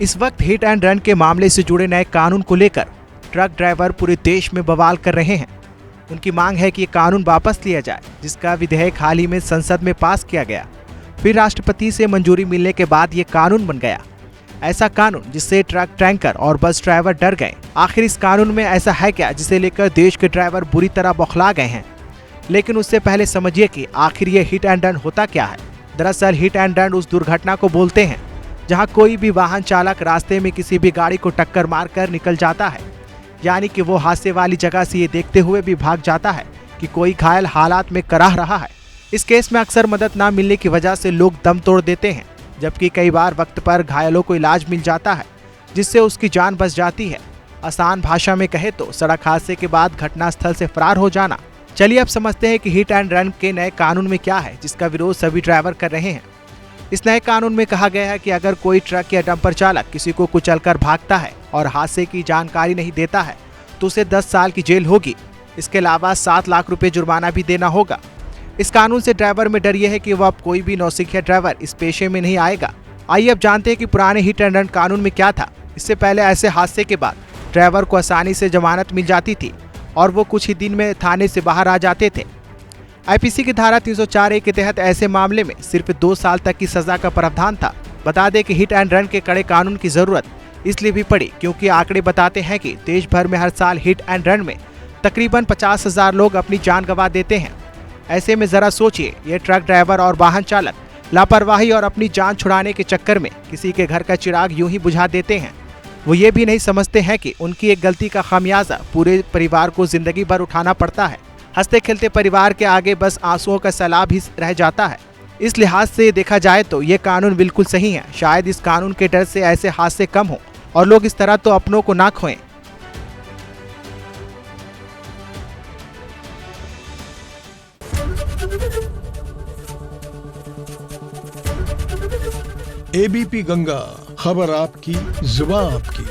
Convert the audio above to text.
इस वक्त hit and run के मामले से जुड़े नए कानून को लेकर ट्रक ड्राइवर पूरे देश में बवाल कर रहे हैं। उनकी मांग है कि ये कानून वापस लिया जाए, जिसका विधेयक हाल ही में संसद में पास किया गया, फिर राष्ट्रपति से मंजूरी मिलने के बाद ये कानून बन गया। ऐसा कानून जिससे ट्रक, टैंकर और बस ड्राइवर डर गए। आखिर इस कानून में ऐसा है क्या जिसे लेकर देश के ड्राइवर बुरी तरह बौखला गए हैं? लेकिन उससे पहले समझिए कि आखिर ये हिट एंड रन होता क्या है। दरअसल हिट एंड रन उस दुर्घटना को बोलते हैं जहां कोई भी वाहन चालक रास्ते में किसी भी गाड़ी को टक्कर मारकर निकल जाता है, यानी कि वो हादसे वाली जगह से ये देखते हुए भी भाग जाता है कि कोई घायल हालात में कराह रहा है। इस केस में अक्सर मदद न मिलने की वजह से लोग दम तोड़ देते हैं, जबकि कई बार वक्त पर घायलों को इलाज मिल जाता है, जिससे उसकी जान बच जाती है। आसान भाषा में कहे तो सड़क हादसे के बाद घटनास्थल से फरार हो जाना। चलिए अब समझते हैं कि हिट एंड रन के नए कानून में क्या है जिसका विरोध सभी ड्राइवर कर रहे हैं। इस नए कानून में कहा गया है कि अगर कोई ट्रक या डंपर चालक किसी को कुचलकर भागता है और हादसे की जानकारी नहीं देता है तो उसे 10 साल की जेल होगी। इसके अलावा 7 लाख रुपए जुर्माना भी देना होगा। इस कानून से ड्राइवर में डर यह है कि वह अब कोई भी नौसिखिया ड्राइवर इस पेशे में नहीं आएगा। आइए अब जानते हैं कि पुराने हिट एंड रन कानून में क्या था। इससे पहले ऐसे हादसे के बाद ड्राइवर को आसानी से जमानत मिल जाती थी और वो कुछ ही दिन में थाने से बाहर आ जाते थे। आईपीसी की धारा 304A के तहत ऐसे मामले में सिर्फ 2 साल तक की सजा का प्रावधान था। बता दें कि हिट एंड रन के कड़े कानून की जरूरत इसलिए भी पड़ी क्योंकि आंकड़े बताते हैं कि देश भर में हर साल हिट एंड रन में तकरीबन 50,000 लोग अपनी जान गंवा देते हैं। ऐसे में जरा सोचिए, ये ट्रक ड्राइवर और वाहन चालक लापरवाही और अपनी जान छुड़ाने के चक्कर में किसी के घर का चिराग यूं ही बुझा देते हैं। वो ये भी नहीं समझते हैं कि उनकी एक गलती का खामियाजा पूरे परिवार को जिंदगी भर उठाना पड़ता है। हंसते खेलते परिवार के आगे बस आंसुओं का सैलाब ही रह जाता है। इस लिहाज से देखा जाए तो ये कानून बिल्कुल सही है। शायद इस कानून के डर से ऐसे हादसे कम हो और लोग इस तरह तो अपनों को ना खोएं। एबीपी गंगा, खबर आपकी, जुबान आपकी।